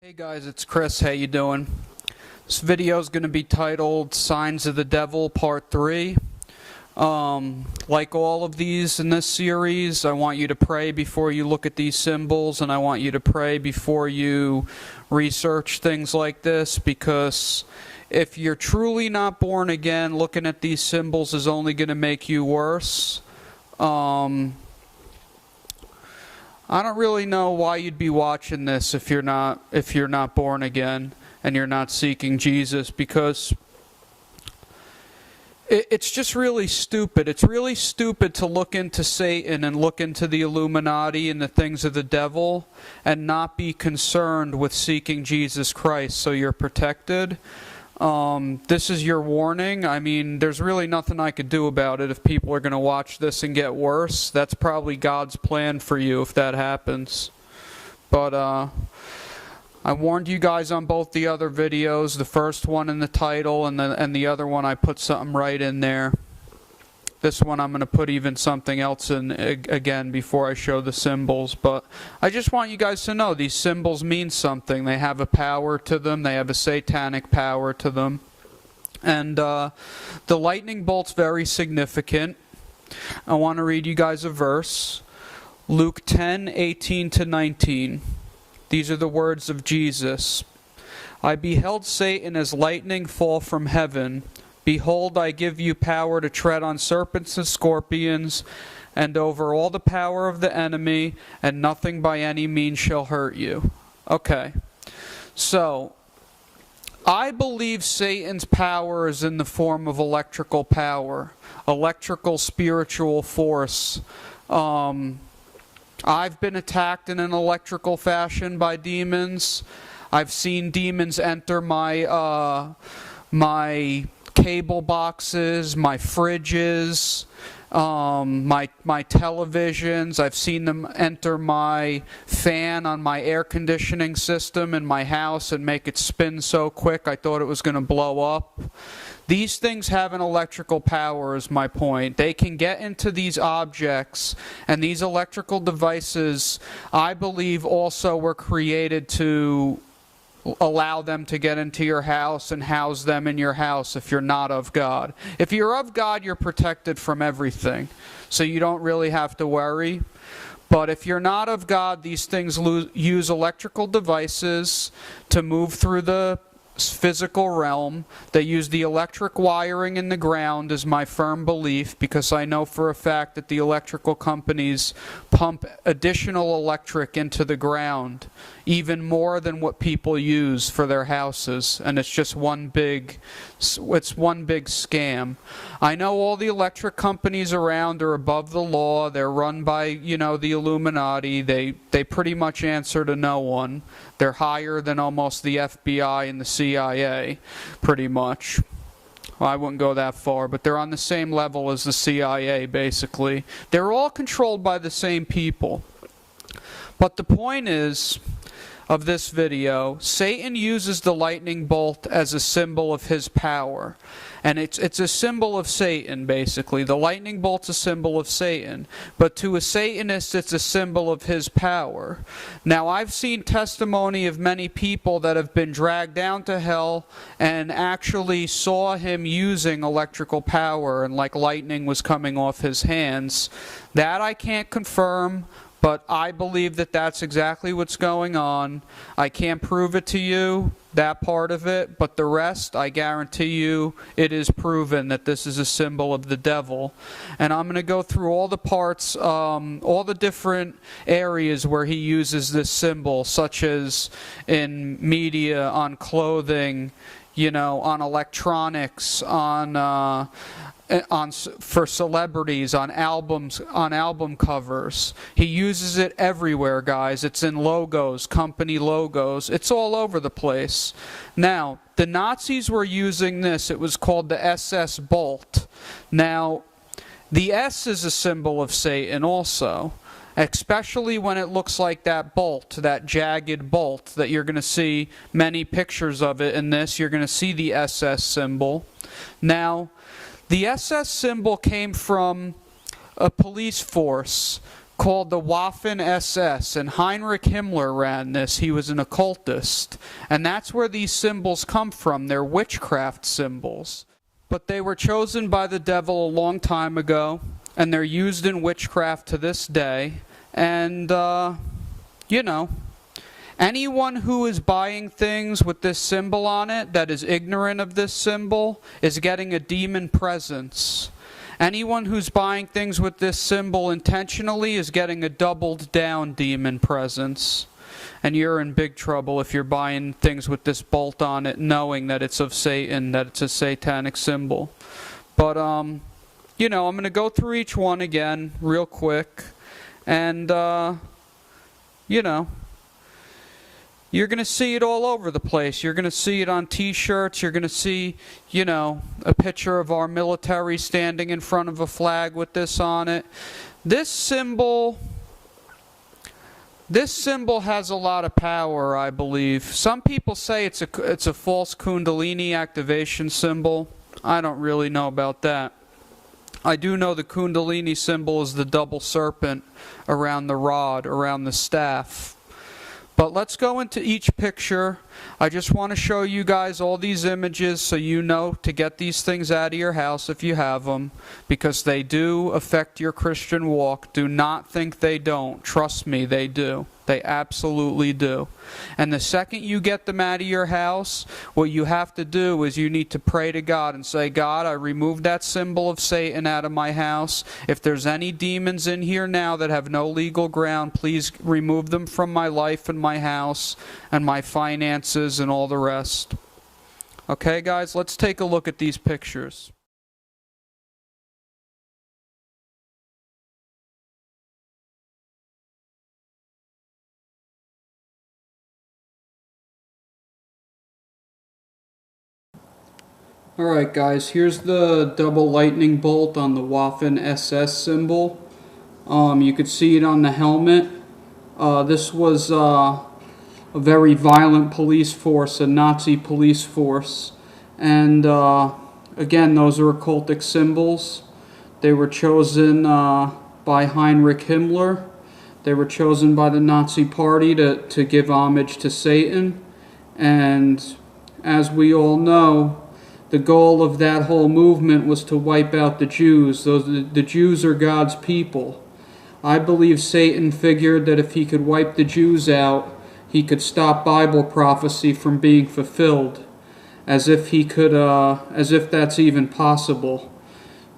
Hey guys, it's Chris. How you doing? This video is going to be titled Signs of the Devil Part 3. Like all of these in this series, I want you to pray before you look at these symbols, and I want you to pray before you research things like this, because if you're truly not born again, looking at these symbols is only going to make you worse. I don't really know why you'd be watching this if you're not born again and you're not seeking Jesus, because it's just really stupid. It's really stupid to look into Satan and look into the Illuminati and the things of the devil and not be concerned with seeking Jesus Christ so you're protected. This is your warning. I mean, there's really nothing I could do about it if people are going to watch this and get worse. That's probably God's plan for you if that happens. But I warned you guys on both the other videos, the first one in the title and the other one I put something right in there. This one I'm going to put even something else in again before I show the symbols. But I just want you guys to know these symbols mean something. They have a power to them. They have a satanic power to them. And the lightning bolt's very significant. I want to read you guys a verse. Luke 10:18-19. These are the words of Jesus. I beheld Satan as lightning fall from heaven. Behold, I give you power to tread on serpents and scorpions, and over all the power of the enemy, and nothing by any means shall hurt you. Okay, so I believe Satan's power is in the form of electrical power, electrical spiritual force. I've been attacked in an electrical fashion by demons. I've seen demons enter my cable boxes, my fridges, my televisions. I've seen them enter my fan on my air conditioning system in my house and make it spin so quick I thought it was going to blow up. These things have an electrical power, is my point. They can get into these objects, and these electrical devices, I believe, also were created to allow them to get into your house and house them in your house if you're not of God. If you're of God, you're protected from everything, so you don't really have to worry. But if you're not of God, these things use electrical devices to move through the physical realm. They use the electric wiring in the ground, is my firm belief, because I know for a fact that the electrical companies pump additional electric into the ground, even more than what people use for their houses, and it's one big scam. I know all the electric companies around are above the law. They're run by, the Illuminati. They pretty much answer to no one. They're higher than almost the FBI and the CIA, pretty much. Well, I wouldn't go that far, but they're on the same level as the CIA, basically. They're all controlled by the same people. But the point is, of this video, Satan uses the lightning bolt as a symbol of his power. And it's a symbol of Satan, basically. The lightning bolt's a symbol of Satan. But to a Satanist, it's a symbol of his power. Now, I've seen testimony of many people that have been dragged down to hell and actually saw him using electrical power, and like lightning was coming off his hands. That I can't confirm, but I believe that that's exactly what's going on. I can't prove it to you, that part of it, but the rest, I guarantee you, it is proven that this is a symbol of the devil. And I'm going to go through all the parts, all the different areas where he uses this symbol, such as in media, on clothing, on electronics, for celebrities, on albums, on album covers. He uses it everywhere, guys. It's in logos, company logos. It's all over the place. Now, the Nazis were using this. It was called the SS Bolt. Now, the S is a symbol of Satan also, especially when it looks like that bolt, that jagged bolt that you're going to see many pictures of it in this. You're going to see the SS symbol. Now, the SS symbol came from a police force called the Waffen SS, and Heinrich Himmler ran this. He was an occultist, and that's where these symbols come from. They're witchcraft symbols, but they were chosen by the devil a long time ago, and they're used in witchcraft to this day. And you know, anyone who is buying things with this symbol on it that is ignorant of this symbol is getting a demon presence. Anyone who's buying things with this symbol intentionally is getting a doubled down demon presence. And you're in big trouble if you're buying things with this bolt on it knowing that it's of Satan, that it's a satanic symbol. But, you know, I'm going to go through each one again real quick. And, you know, you're going to see it all over the place. You're going to see it on t-shirts. You're going to see, you know, a picture of our military standing in front of a flag with this on it. This symbol has a lot of power, I believe. Some people say it's a false Kundalini activation symbol. I don't really know about that. I do know the Kundalini symbol is the double serpent around the rod, around the staff. But let's go into each picture. I just want to show you guys all these images so you know to get these things out of your house if you have them, because they do affect your Christian walk. Do not think they don't. Trust me, they do. They absolutely do. And the second you get them out of your house, what you have to do is you need to pray to God and say, God, I remove that symbol of Satan out of my house. If there's any demons in here now that have no legal ground, please remove them from my life and my house and my finances and all the rest. Okay, guys, let's take a look at these pictures. Alright guys, here's the double lightning bolt on the Waffen SS symbol. You could see it on the helmet. This was a very violent police force, a Nazi police force. And again, those are occultic symbols. They were chosen by Heinrich Himmler. They were chosen by the Nazi Party to give homage to Satan. And as we all know, the goal of that whole movement was to wipe out the Jews. The Jews are God's people. I believe Satan figured that if he could wipe the Jews out, he could stop Bible prophecy from being fulfilled, as if that's even possible.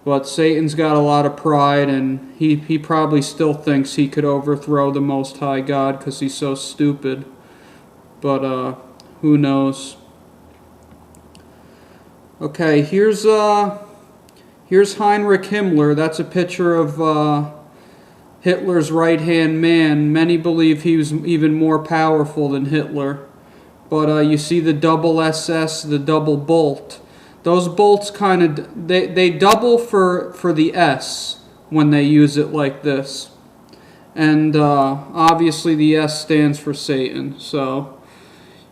But Satan's got a lot of pride, and he probably still thinks he could overthrow the Most High God because he's so stupid. But who knows? Okay, here's Heinrich Himmler. That's a picture of Hitler's right-hand man. Many believe he was even more powerful than Hitler. But you see the double SS, the double bolt. Those bolts kind of, they double for the S when they use it like this. And obviously the S stands for Satan. So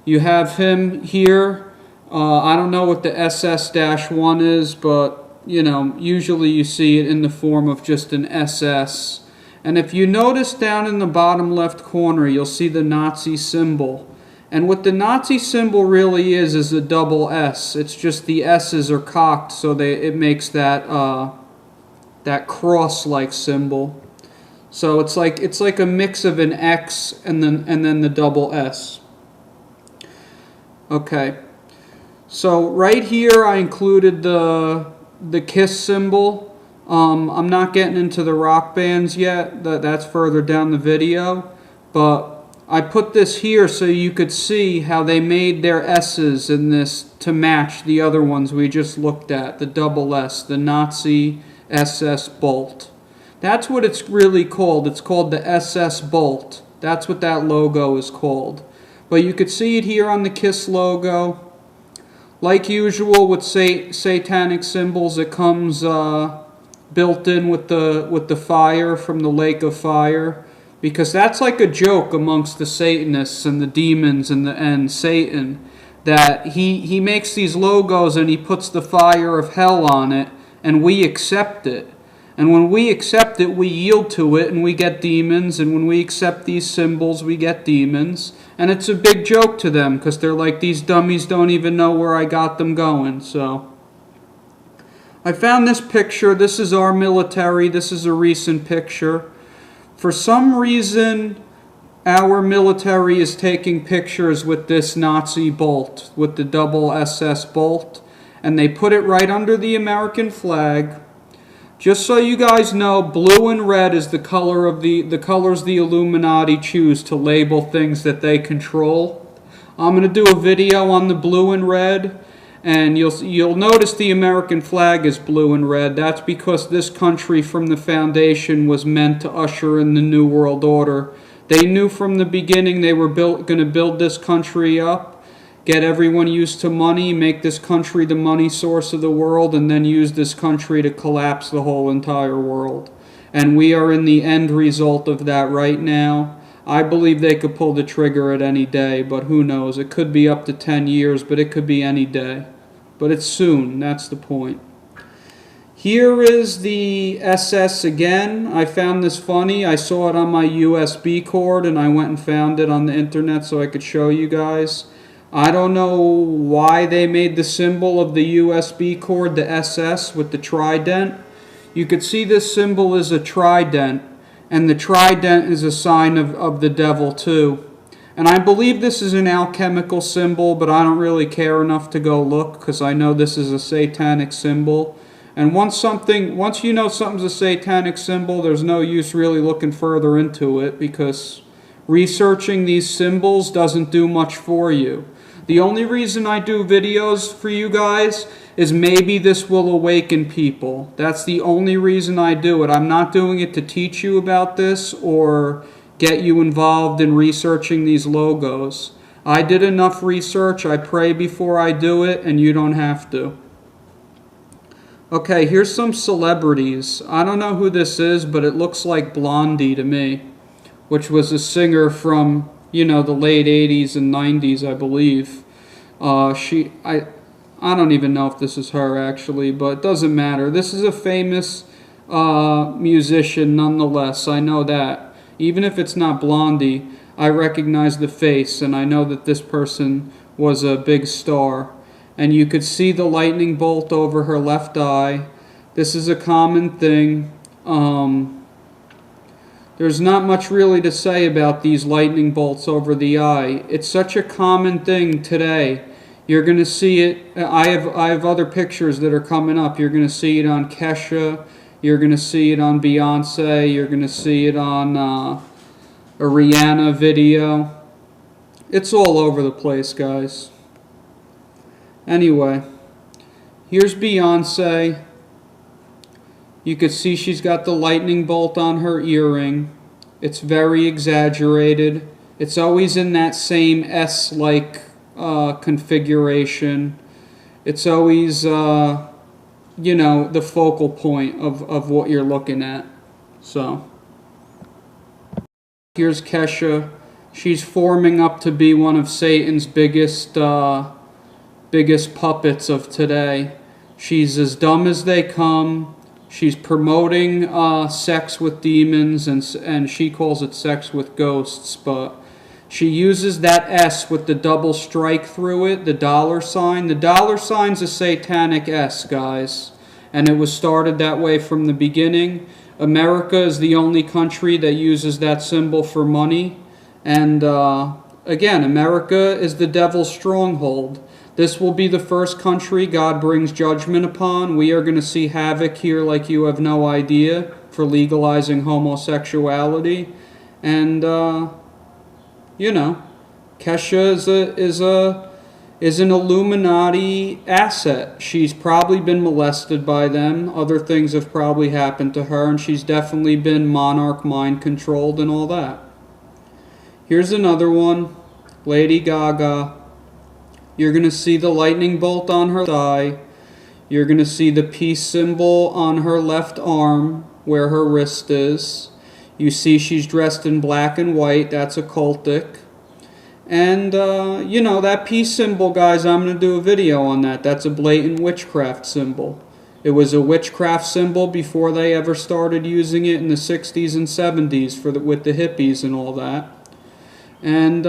you have him here. I don't know what the SS-1 is, but, you know, usually you see it in the form of just an SS. And if you notice down in the bottom left corner, you'll see the Nazi symbol. And what the Nazi symbol really is a double S. It's just the S's are cocked, so it makes that that cross-like symbol. So it's like a mix of an X and then the double S. Okay. So right here I included the KISS symbol. I'm not getting into the rock bands yet. That's further down the video. But I put this here so you could see how they made their S's in this to match the other ones we just looked at. The double S, the Nazi SS bolt. That's what it's really called. It's called the SS bolt. That's what that logo is called. But you could see it here on the KISS logo. Like usual with satanic symbols, it comes built in with the fire from the lake of fire, because that's like a joke amongst the Satanists and the demons and Satan, that he makes these logos and he puts the fire of hell on it, and we accept it. And when we accept it, we yield to it and we get demons. And when we accept these symbols, we get demons. And it's a big joke to them because they're like, these dummies don't even know where I got them going. So I found this picture. This is our military. This is a recent picture. For some reason, our military is taking pictures with this Nazi bolt, with the double SS bolt. And they put it right under the American flag. Just so you guys know, blue and red is the color of the colors the Illuminati choose to label things that they control. I'm going to do a video on the blue and red, and you'll notice the American flag is blue and red. That's because this country from the foundation was meant to usher in the New World Order. They knew from the beginning they were going to build this country up, get everyone used to money, make this country the money source of the world, and then use this country to collapse the whole entire world. And we are in the end result of that right now. I believe they could pull the trigger at any day, but who knows? It could be up to 10 years, but it could be any day. But it's soon, that's the point. Here is the SS again. I found this funny. I saw it on my USB cord, and I went and found it on the internet so I could show you guys. I don't know why they made the symbol of the USB cord, the SS, with the trident. You could see this symbol is a trident, and the trident is a sign of the devil too. And I believe this is an alchemical symbol, but I don't really care enough to go look because I know this is a satanic symbol. And once you know something's a satanic symbol, there's no use really looking further into it because researching these symbols doesn't do much for you. The only reason I do videos for you guys is maybe this will awaken people. That's the only reason I do it. I'm not doing it to teach you about this or get you involved in researching these logos. I did enough research. I pray before I do it, and you don't have to. Okay, here's some celebrities. I don't know who this is, but it looks like Blondie to me, which was a singer from, you know, the late 80s and 90s, I believe. I don't even know if this is her, actually, but it doesn't matter. This is a famous musician nonetheless. I know that. Even if it's not Blondie, I recognize the face, and I know that this person was a big star. And you could see the lightning bolt over her left eye. This is a common thing. There's not much really to say about these lightning bolts over the eye. It's such a common thing today. You're going to see it. I have other pictures that are coming up. You're going to see it on Kesha. You're going to see it on Beyonce. You're going to see it on a Rihanna video. It's all over the place, guys. Anyway, here's Beyonce. You could see she's got the lightning bolt on her earring. It's very exaggerated. It's always in that same S-like configuration. It's always, you know, the focal point of what you're looking at. So, here's Kesha. She's forming up to be one of Satan's biggest puppets of today. She's as dumb as they come. She's promoting sex with demons, and she calls it sex with ghosts, but she uses that S with the double strike through it, the dollar sign. The dollar sign's a satanic S, guys, and it was started that way from the beginning. America is the only country that uses that symbol for money, and again, America is the devil's stronghold. This will be the first country God brings judgment upon. We are going to see havoc here like you have no idea for legalizing homosexuality. And, you know, Kesha is an Illuminati asset. She's probably been molested by them. Other things have probably happened to her, and she's definitely been monarch mind controlled and all that. Here's another one, Lady Gaga. You're going to see the lightning bolt on her thigh. You're going to see the peace symbol on her left arm where her wrist is. You see she's dressed in black and white. That's occultic. And, you know, that peace symbol, guys, I'm going to do a video on that. That's a blatant witchcraft symbol. It was a witchcraft symbol before they ever started using it in the 60s and 70s with the hippies and all that. And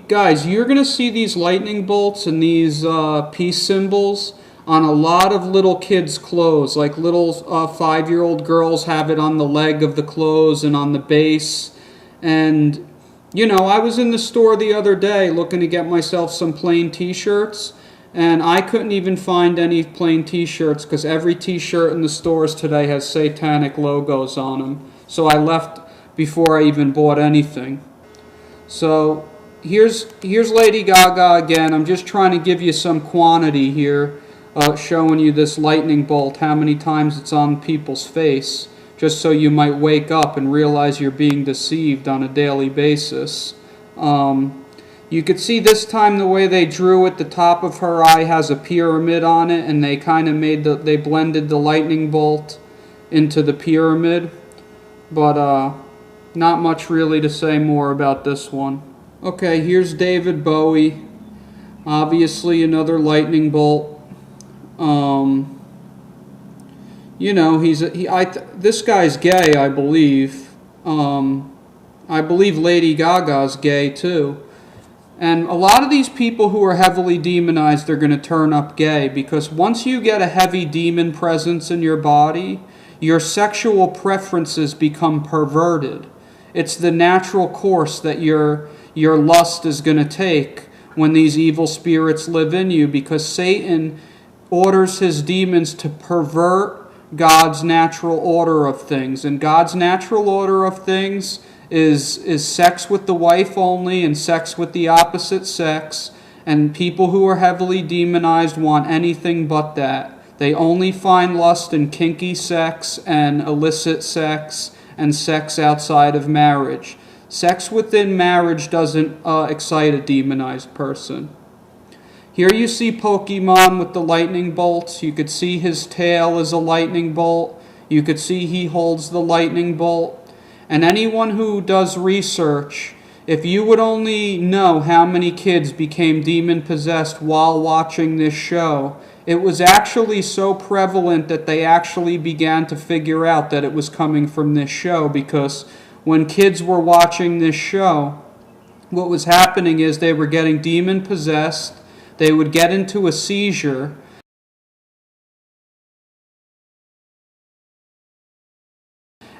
guys, you're going to see these lightning bolts and these peace symbols on a lot of little kids' clothes. Like little 5-year-old girls have it on the leg of the clothes and on the base. And, you know, I was in the store the other day looking to get myself some plain t-shirts. And I couldn't even find any plain t-shirts because every t-shirt in the stores today has satanic logos on them. So I left before I even bought anything. So here's Lady Gaga again. I'm just trying to give you some quantity here, showing you this lightning bolt, how many times it's on people's face, just so you might wake up and realize you're being deceived on a daily basis. You could see this time the way they drew it, the top of her eye has a pyramid on it, and they kind of they blended the lightning bolt into the pyramid. But not much really to say more about this one. Okay, here's David Bowie. Obviously another lightning bolt. You know, this guy's gay, I believe. I believe Lady Gaga's gay too. And a lot of these people who are heavily demonized are going to turn up gay, because once you get a heavy demon presence in your body, your sexual preferences become perverted. It's the natural course that your lust is going to take when these evil spirits live in you, because Satan orders his demons to pervert God's natural order of things. And God's natural order of things is sex with the wife only and sex with the opposite sex. And people who are heavily demonized want anything but that. They only find lust in kinky sex and illicit sex and sex outside of marriage. Sex within marriage doesn't excite a demonized person. Here you see Pokemon with the lightning bolts. You could see his tail is a lightning bolt. You could see he holds the lightning bolt. And anyone who does research, if you would only know how many kids became demon-possessed while watching this show, it was actually so prevalent that they actually began to figure out that it was coming from this show, because when kids were watching this show, what was happening is they were getting demon-possessed, they would get into a seizure.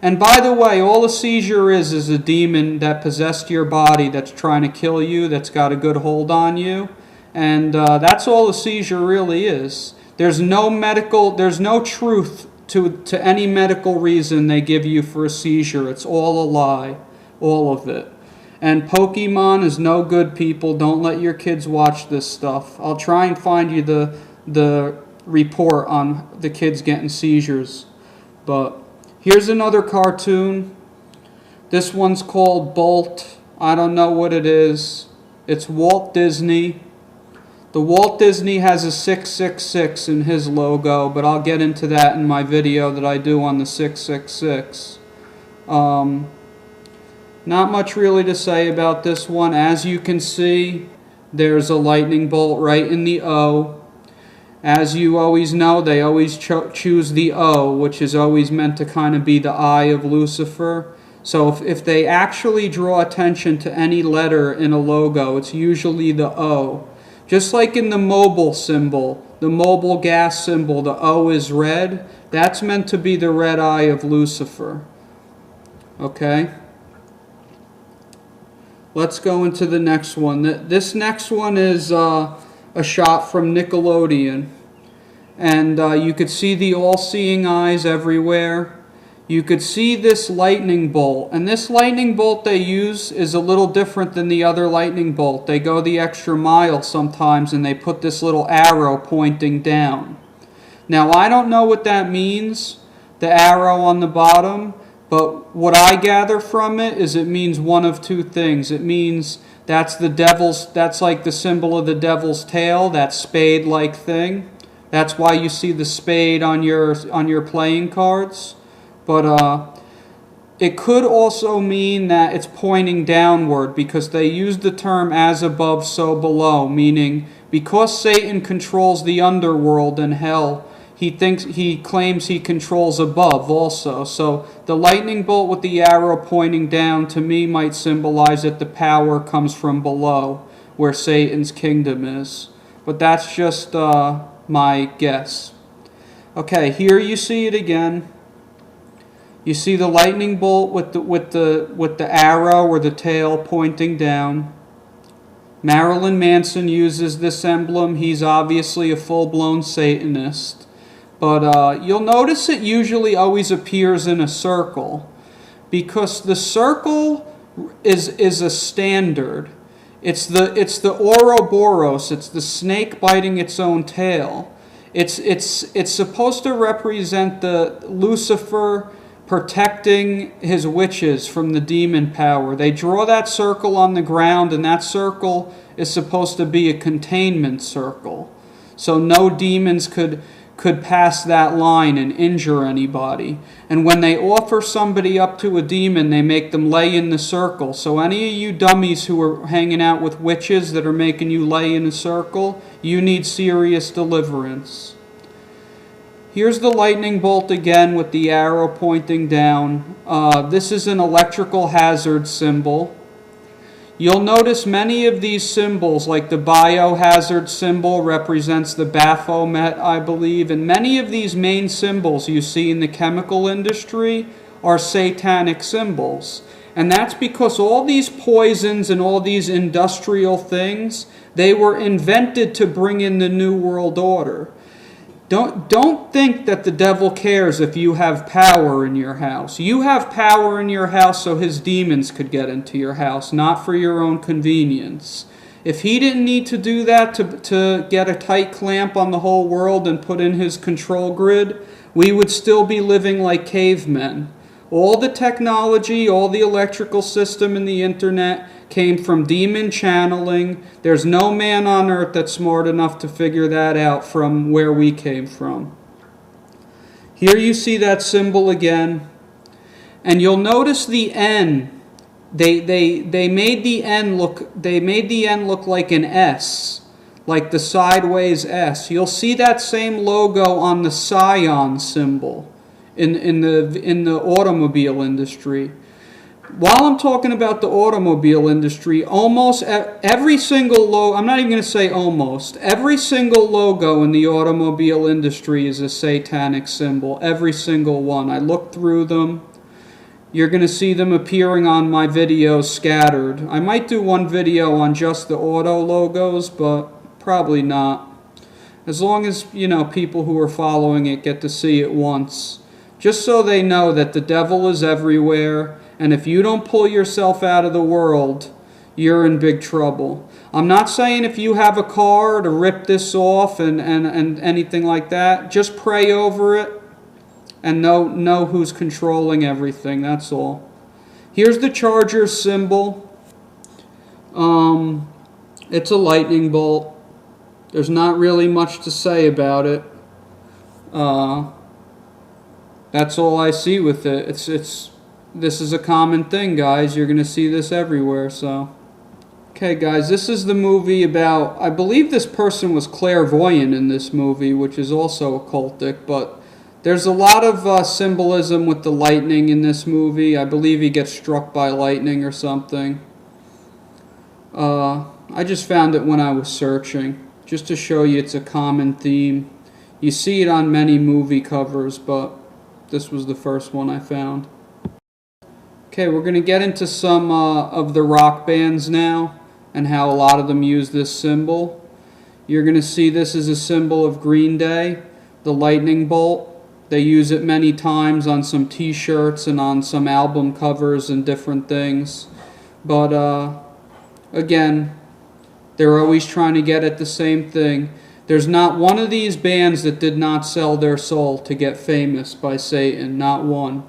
And by the way, all a seizure is a demon that possessed your body that's trying to kill you, that's got a good hold on you. And that's all a seizure really is. There's no truth to any medical reason they give you for a seizure. It's all a lie, all of it. And Pokemon is no good, people. Don't let your kids watch this stuff. I'll try and find you the report on the kids getting seizures. But here's another cartoon. This one's called Bolt. I don't know what it is. It's Walt Disney. The Walt Disney has a 666 in his logo, but I'll get into that in my video that I do on the 666. Not much really to say about this one. As you can see, there's a lightning bolt right in the O. As you always know, they always choose the O, which is always meant to kind of be the eye of Lucifer. So if they actually draw attention to any letter in a logo, it's usually the O. Just like in the mobile symbol, the mobile gas symbol, the O is red. That's meant to be the red eye of Lucifer. Okay? Let's go into the next one. This next one is a shot from Nickelodeon. And you could see the all-seeing eyes everywhere. You could see this lightning bolt. And this lightning bolt they use is a little different than the other lightning bolt. They go the extra mile sometimes and they put this little arrow pointing down. Now I don't know what that means, the arrow on the bottom. But what I gather from it is it means one of two things. It means that's like the symbol of the devil's tail, that spade-like thing. That's why you see the spade on your playing cards. But it could also mean that it's pointing downward, because they use the term as above, so below, meaning because Satan controls the underworld and hell, he claims he controls above also. So the lightning bolt with the arrow pointing down to me might symbolize that the power comes from below, where Satan's kingdom is. But that's just my guess. Okay, here you see it again. You see the lightning bolt with the arrow or the tail pointing down. Marilyn Manson uses this emblem. He's obviously a full-blown Satanist. But you'll notice it usually always appears in a circle, because the circle is a standard. It's the Ouroboros. It's the snake biting its own tail. It's supposed to represent the Lucifer protecting his witches from the demon power. They draw that circle on the ground, and that circle is supposed to be a containment circle, so no demons could pass that line and injure anybody. And when they offer somebody up to a demon, they make them lay in the circle. So any of you dummies who are hanging out with witches that are making you lay in a circle, you need serious deliverance. Here's the lightning bolt again with the arrow pointing down. This is an electrical hazard symbol. You'll notice many of these symbols, like the biohazard symbol represents the Baphomet, I believe, and many of these main symbols you see in the chemical industry are satanic symbols. And that's because all these poisons and all these industrial things, they were invented to bring in the New World Order. Don't think that the devil cares if you have power in your house. You have power in your house so his demons could get into your house, not for your own convenience. If he didn't need to do that to get a tight clamp on the whole world and put in his control grid, we would still be living like cavemen. All the technology, all the electrical system and the internet came from demon channeling. There's no man on earth that's smart enough to figure that out from where we came from. Here you see that symbol again. And you'll notice the N. They made the N look like an S, like the sideways S. You'll see that same logo on the Scion symbol in the automobile industry. While I'm talking about the automobile industry, almost every single logo, I'm not even going to say almost, every single logo in the automobile industry is a satanic symbol. Every single one. I looked through them. You're going to see them appearing on my videos scattered. I might do one video on just the auto logos, but probably not. As long as, people who are following it get to see it once. Just so they know that the devil is everywhere. And if you don't pull yourself out of the world, you're in big trouble. I'm not saying if you have a car to rip this off and anything like that. Just pray over it and know who's controlling everything. That's all. Here's the Charger symbol. It's a lightning bolt. There's not really much to say about it. That's all I see with it. This is a common thing, guys. You're going to see this everywhere, so. Okay, guys, this is the movie about, I believe this person was clairvoyant in this movie, which is also occultic, but there's a lot of symbolism with the lightning in this movie. I believe he gets struck by lightning or something. I just found it when I was searching, just to show you it's a common theme. You see it on many movie covers, but this was the first one I found. Okay, we're going to get into some of the rock bands now and how a lot of them use this symbol. You're going to see this is a symbol of Green Day, the lightning bolt. They use it many times on some t-shirts and on some album covers and different things. But again, they're always trying to get at the same thing. There's not one of these bands that did not sell their soul to get famous by Satan, not one.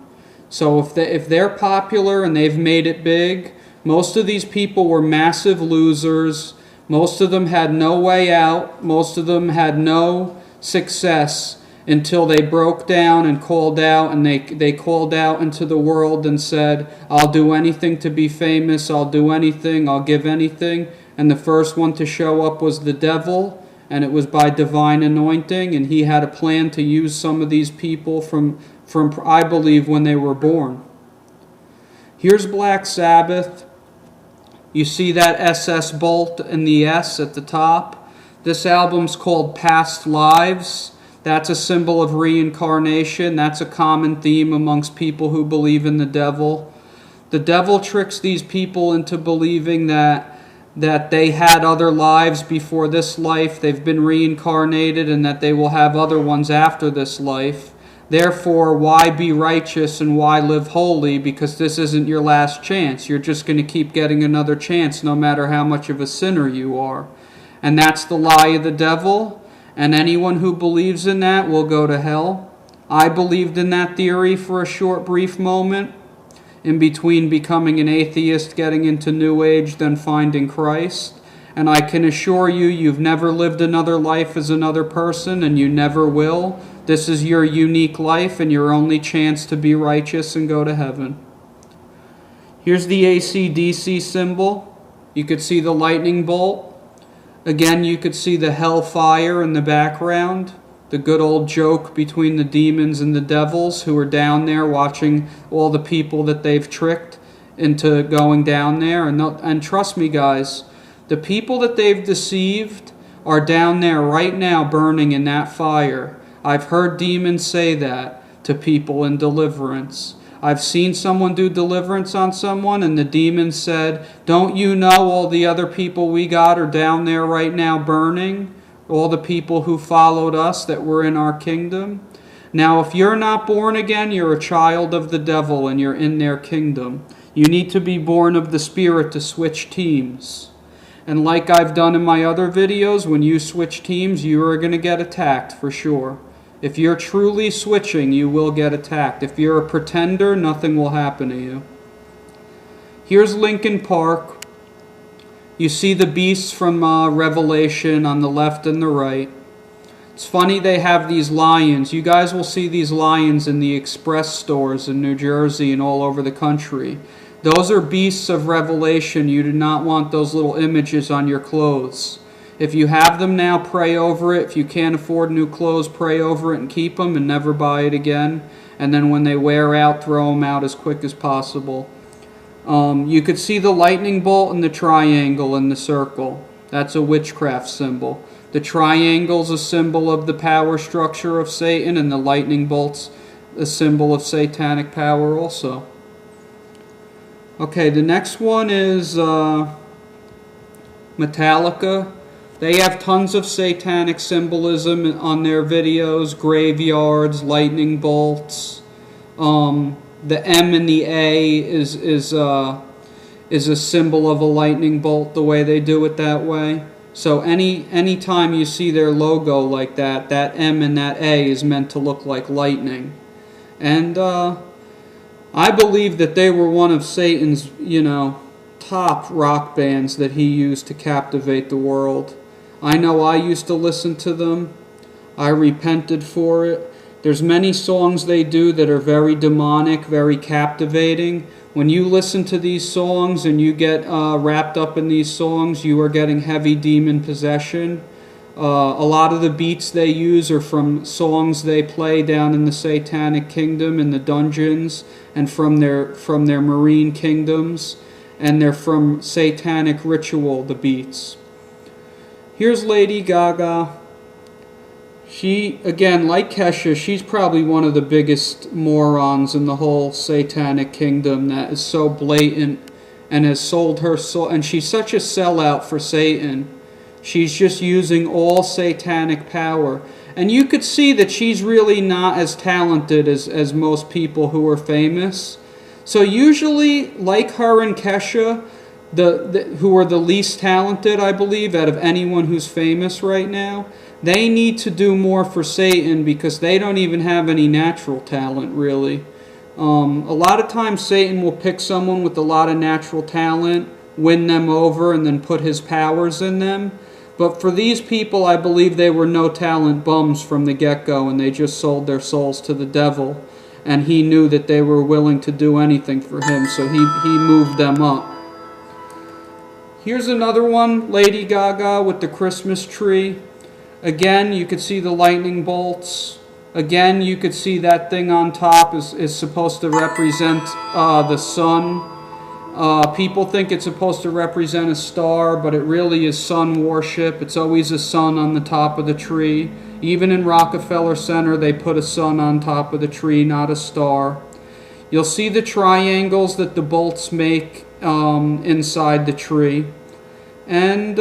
So if they're popular and they've made it big, most of these people were massive losers. Most of them had no way out. Most of them had no success until they broke down and called out, and they called out into the world and said, I'll do anything to be famous, I'll do anything, I'll give anything. And the first one to show up was the devil, and it was by divine anointing, and he had a plan to use some of these people from I believe, when they were born. Here's Black Sabbath. You see that SS bolt and the S at the top? This album's called Past Lives. That's a symbol of reincarnation. That's a common theme amongst people who believe in the devil. The devil tricks these people into believing that they had other lives before this life, they've been reincarnated, and that they will have other ones after this life. Therefore, why be righteous and why live holy? Because this isn't your last chance. You're just going to keep getting another chance no matter how much of a sinner you are. And that's the lie of the devil. And anyone who believes in that will go to hell. I believed in that theory for a short, brief moment, in between becoming an atheist, getting into New Age, then finding Christ. And I can assure you, you've never lived another life as another person, and you never will. This is your unique life and your only chance to be righteous and go to heaven. Here's the AC/DC symbol. You could see the lightning bolt. Again, you could see the hellfire in the background. The good old joke between the demons and the devils who are down there watching all the people that they've tricked into going down there. And trust me, guys, the people that they've deceived are down there right now burning in that fire. I've heard demons say that to people in deliverance. I've seen someone do deliverance on someone, and the demon said, "Don't you know all the other people we got are down there right now burning? All the people who followed us that were in our kingdom?" Now, if you're not born again, you're a child of the devil and you're in their kingdom. You need to be born of the Spirit to switch teams. And like I've done in my other videos, when you switch teams, you are going to get attacked for sure. If you're truly switching, you will get attacked. If you're a pretender, nothing will happen to you. Here's Lincoln Park. You see the beasts from Revelation on the left and the right. It's funny they have these lions. You guys will see these lions in the express stores in New Jersey and all over the country. Those are beasts of Revelation. You do not want those little images on your clothes. If you have them now, pray over it. If you can't afford new clothes, pray over it and keep them and never buy it again. And then when they wear out, throw them out as quick as possible. You could see the lightning bolt and the triangle and the circle. That's a witchcraft symbol. The triangle's a symbol of the power structure of Satan, and the lightning bolt's a symbol of satanic power also. Okay, the next one is Metallica. They have tons of satanic symbolism on their videos, graveyards, lightning bolts. The M and the A is a symbol of a lightning bolt, the way they do it that way. So any time you see their logo like that, that M and that A is meant to look like lightning. And I believe that they were one of Satan's, top rock bands that he used to captivate the world. I know I used to listen to them. I repented for it. There's many songs they do that are very demonic, very captivating. When you listen to these songs and you get wrapped up in these songs, you are getting heavy demon possession. A lot of the beats they use are from songs they play down in the Satanic Kingdom, in the dungeons, and from their marine kingdoms, and they're from satanic ritual, the beats. Here's Lady Gaga. She, again, like Kesha, she's probably one of the biggest morons in the whole Satanic Kingdom that is so blatant and has sold her soul. And she's such a sellout for Satan. She's just using all satanic power. And you could see that she's really not as talented as most people who are famous. So usually, like her and Kesha, who are the least talented, I believe, out of anyone who's famous right now, they need to do more for Satan because they don't even have any natural talent, really. A lot of times Satan will pick someone with a lot of natural talent, win them over, and then put his powers in them. But for these people, I believe they were no-talent bums from the get-go, and they just sold their souls to the devil. And he knew that they were willing to do anything for him, so he moved them up. Here's another one, Lady Gaga with the Christmas tree. Again, you could see the lightning bolts. Again, you could see that thing on top is supposed to represent the sun. People think it's supposed to represent a star, but it really is sun worship. It's always a sun on the top of the tree. Even in Rockefeller Center, they put a sun on top of the tree, not a star. You'll see the triangles that the bolts make inside the tree. And,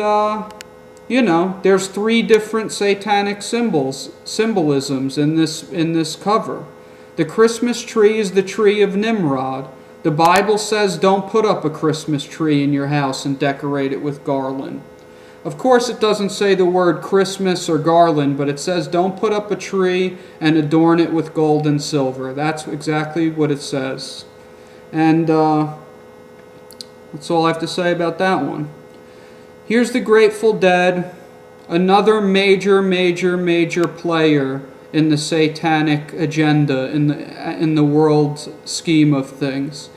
you know, there's 3 different satanic symbolisms in this cover. The Christmas tree is the tree of Nimrod. The Bible says don't put up a Christmas tree in your house and decorate it with garland. Of course, it doesn't say the word Christmas or garland, but it says don't put up a tree and adorn it with gold and silver. That's exactly what it says. And that's all I have to say about that one. Here's the Grateful Dead, another major player in the satanic agenda, in the world scheme of things.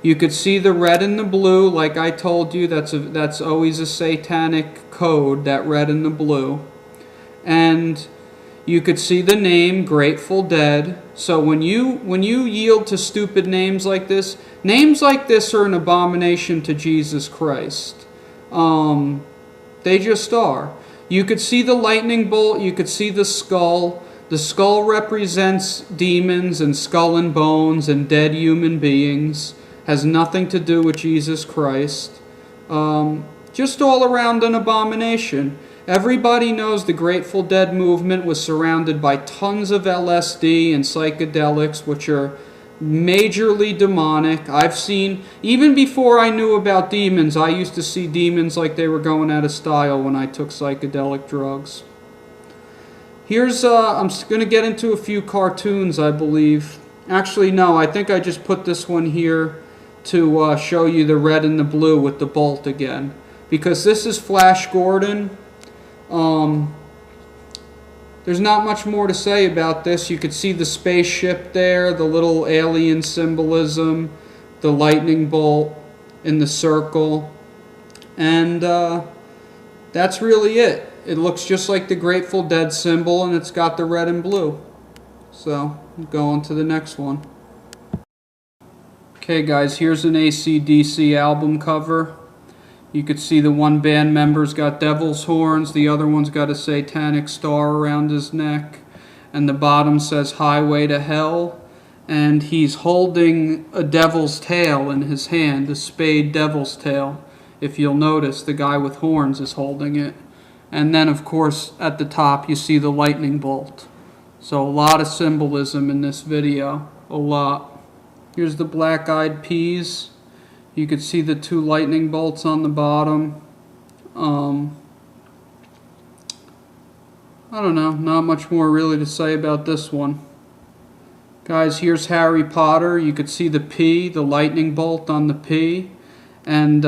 You could see the red and the blue, like I told you, that's always a satanic code, that red and the blue. And you could see the name Grateful Dead. So when you yield to stupid names like this are an abomination to Jesus Christ. They just are. You could see the lightning bolt, you could see the skull. The skull represents demons and skull and bones and dead human beings. Has nothing to do with Jesus Christ. Just all around an abomination. Everybody knows the Grateful Dead movement was surrounded by tons of LSD and psychedelics, which are majorly demonic. I've seen, even before I knew about demons, I used to see demons like they were going out of style when I took psychedelic drugs. Here's, I'm going to get into a few cartoons, I believe. Actually, no, I think I just put this one here to show you the red and the blue with the bolt again. Because this is Flash Gordon. There's not much more to say about this. You could see the spaceship there, the little alien symbolism, the lightning bolt in the circle. And that's really it. It looks just like the Grateful Dead symbol, and it's got the red and blue. So, go on to the next one. Okay guys, here's an AC/DC album cover. You could see the one band member's got devil's horns, the other one's got a satanic star around his neck, and the bottom says Highway to Hell, and he's holding a devil's tail in his hand, a spade devil's tail. If you'll notice, the guy with horns is holding it. And then, of course, at the top you see the lightning bolt. So a lot of symbolism in this video, a lot. Here's the Black Eyed Peas. You could see the 2 lightning bolts on the bottom. I don't know, not much more really to say about this one. Guys, here's Harry Potter. You could see the P, the lightning bolt on the P. And,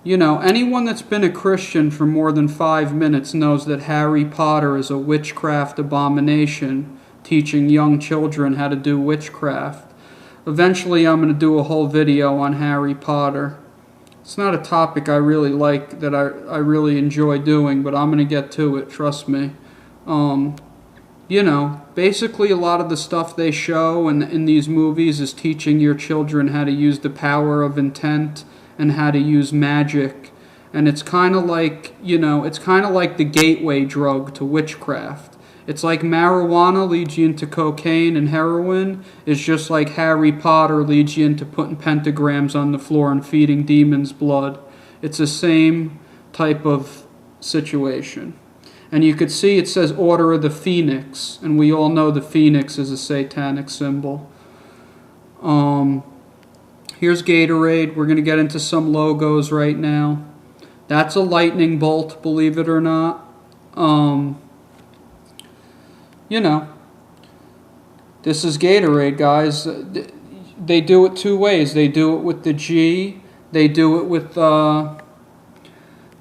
you know, anyone that's been a Christian for more than 5 minutes knows that Harry Potter is a witchcraft abomination, teaching young children how to do witchcraft. Eventually I'm going to do a whole video on Harry Potter. It's not a topic I really like, that I really enjoy doing, but I'm going to get to it, trust me. You know, basically a lot of the stuff they show in these movies is teaching your children how to use the power of intent and how to use magic. And it's kind of like, you know, it's kind of like the gateway drug to witchcraft. It's like marijuana leads you into cocaine and heroin. It's just like Harry Potter leads you into putting pentagrams on the floor and feeding demons blood. It's the same type of situation. And you could see it says Order of the Phoenix, and we all know the phoenix is a satanic symbol. Here's Gatorade. We're going to get into some logos right now. That's a lightning bolt, believe it or not. You know, this is Gatorade, guys. They do it 2 ways. They do it with the G. They do it with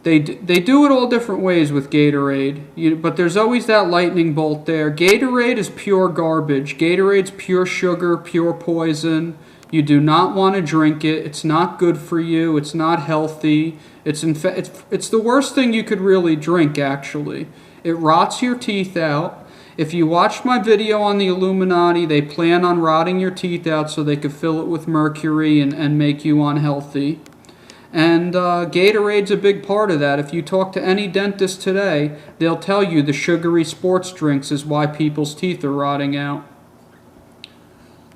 they do it all different ways with Gatorade. But there's always that lightning bolt there. Gatorade is pure garbage. Gatorade's pure sugar, pure poison. You do not want to drink it. It's not good for you. It's not healthy. It's the worst thing you could really drink, actually. It rots your teeth out. If you watched my video on the Illuminati, they plan on rotting your teeth out so they could fill it with mercury and make you unhealthy. And Gatorade's a big part of that. If you talk to any dentist today, they'll tell you the sugary sports drinks is why people's teeth are rotting out.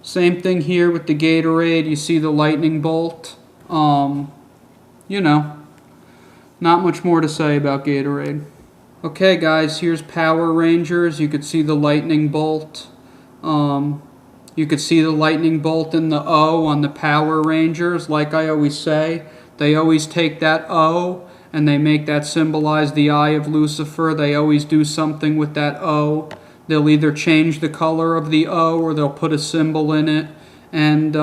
Same thing here with the Gatorade. You see the lightning bolt. You know, not much more to say about Gatorade. Okay guys, here's Power Rangers. You could see the lightning bolt. You could see the lightning bolt in the O on the Power Rangers. Like I always say, they always take that O and they make that symbolize the eye of Lucifer. They always do something with that O. They'll either change the color of the O or they'll put a symbol in it. And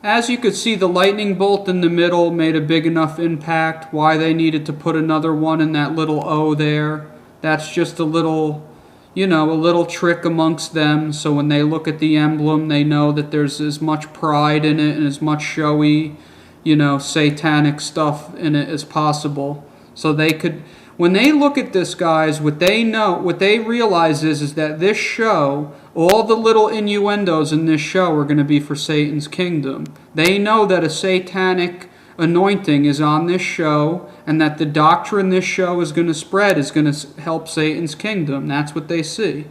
as you could see, the lightning bolt in the middle made a big enough impact. Why they needed to put another one in that little O there, that's just a little, you know, a little trick amongst them. So when they look at the emblem, they know that there's as much pride in it and as much showy, you know, satanic stuff in it as possible. So they could, when they look at this, guys, what they know, what they realize is that this show, all the little innuendos in this show are going to be for Satan's kingdom. They know that a satanic anointing is on this show and that the doctrine this show is going to spread is going to help Satan's kingdom. That's what they see.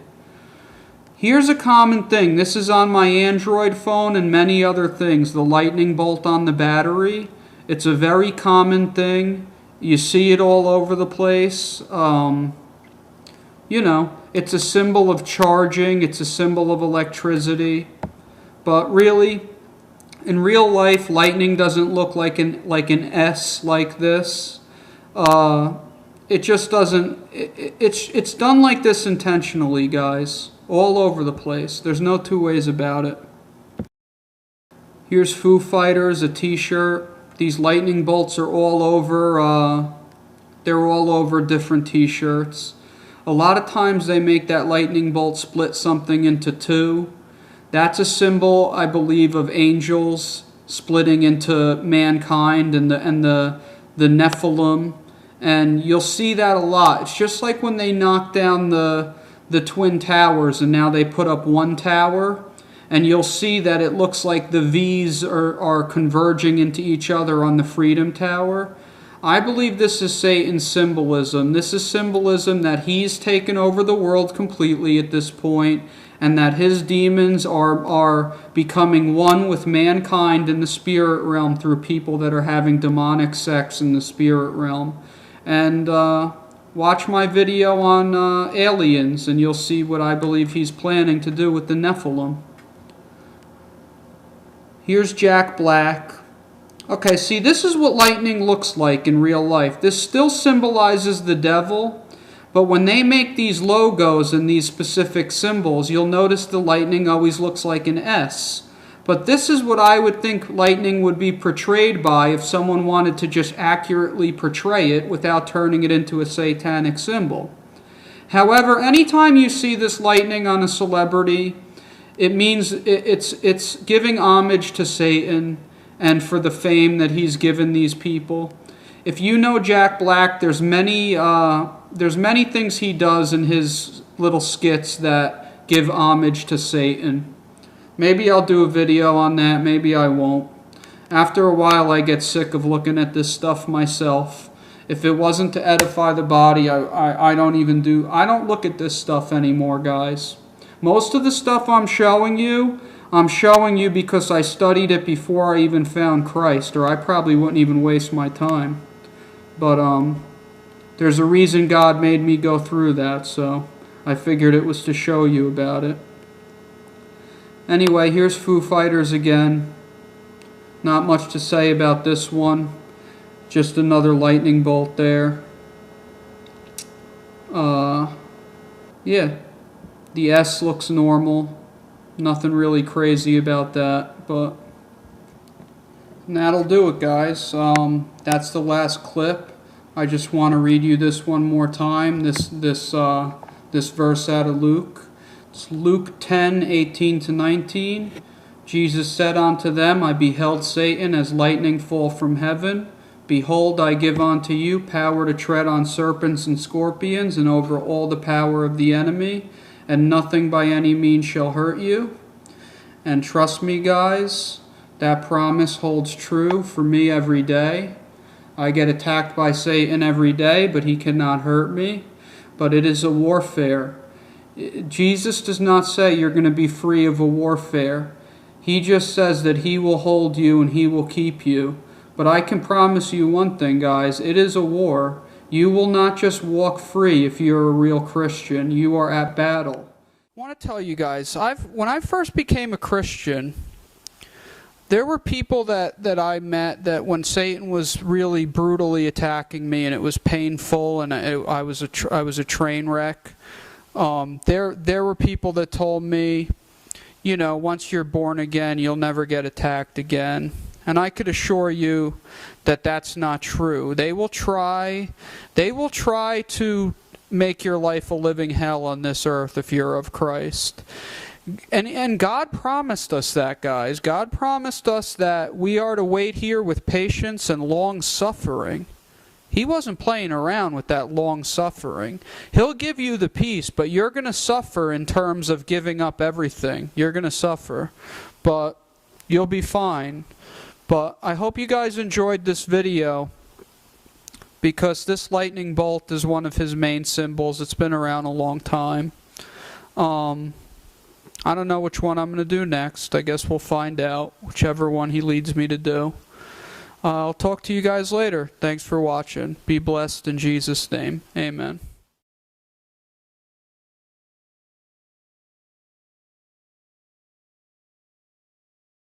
Here's a common thing. This is on my Android phone and many other things. The lightning bolt on the battery. It's a very common thing. You see it all over the place. You know, it's a symbol of charging. It's a symbol of electricity. But really, in real life, lightning doesn't look like an S like this. It just doesn't. It's done like this intentionally, guys. All over the place. There's no two ways about it. Here's Foo Fighters, a t-shirt. These lightning bolts are all over, they're all over different t-shirts. A lot of times they make that lightning bolt split something into two. That's a symbol, I believe, of angels splitting into mankind and the Nephilim. And you'll see that a lot. It's just like when they knock down the Twin Towers and now they put up one tower, and you'll see that it looks like the V's are converging into each other on the Freedom Tower. I believe this is Satan's symbolism. This is symbolism that he's taken over the world completely at this point, and that his demons are becoming one with mankind in the spirit realm through people that are having demonic sex in the spirit realm. And watch my video on aliens, and you'll see what I believe he's planning to do with the Nephilim. Here's Jack Black. Okay, see, this is what lightning looks like in real life. This still symbolizes the devil, but when they make these logos and these specific symbols, you'll notice the lightning always looks like an S. But this is what I would think lightning would be portrayed by if someone wanted to just accurately portray it without turning it into a satanic symbol. However, anytime you see this lightning on a celebrity, it means it's giving homage to Satan and for the fame that he's given these people. If you know Jack Black, there's many things he does in his little skits that give homage to Satan. Maybe I'll do a video on that, maybe I won't. After a while I get sick of looking at this stuff myself. If it wasn't to edify the body, I don't look at this stuff anymore, guys. Most of the stuff I'm showing you because I studied it before I even found Christ, or I probably wouldn't even waste my time. But there's a reason God made me go through that, so I figured it was to show you about it. Anyway, here's Foo Fighters again. Not much to say about this one. Just another lightning bolt there. Yeah. The S looks normal. Nothing really crazy about that, but that'll do it, guys. That's the last clip. I just want to read you this one more time. This verse out of Luke. It's Luke 10:18-19. Jesus said unto them, I beheld Satan as lightning fall from heaven. Behold, I give unto you power to tread on serpents and scorpions, and over all the power of the enemy, and nothing by any means shall hurt you. And trust me, guys, that promise holds true for me every day. I get attacked by Satan every day, but he cannot hurt me. But it is a warfare. Jesus does not say you're going to be free of a warfare. He just says that he will hold you and he will keep you. But I can promise you one thing, guys. It is a war. You will not just walk free if you're a real Christian. You are at battle. I want to tell you guys, when I first became a Christian, there were people that I met that when Satan was really brutally attacking me and it was painful and I was a train wreck, there were people that told me, you know, once you're born again, you'll never get attacked again. And I could assure you that that's not true. They will try to make your life a living hell on this earth if you're of Christ. And God promised us that, guys. God promised us that we are to wait here with patience and long suffering. He wasn't playing around with that long suffering. He'll give you the peace, but you're going to suffer in terms of giving up everything. You're going to suffer, but you'll be fine. But I hope you guys enjoyed this video, because this lightning bolt is one of his main symbols. It's been around a long time. I don't know which one I'm going to do next. I guess we'll find out, whichever one he leads me to do. I'll talk to you guys later. Thanks for watching. Be blessed in Jesus' name. Amen.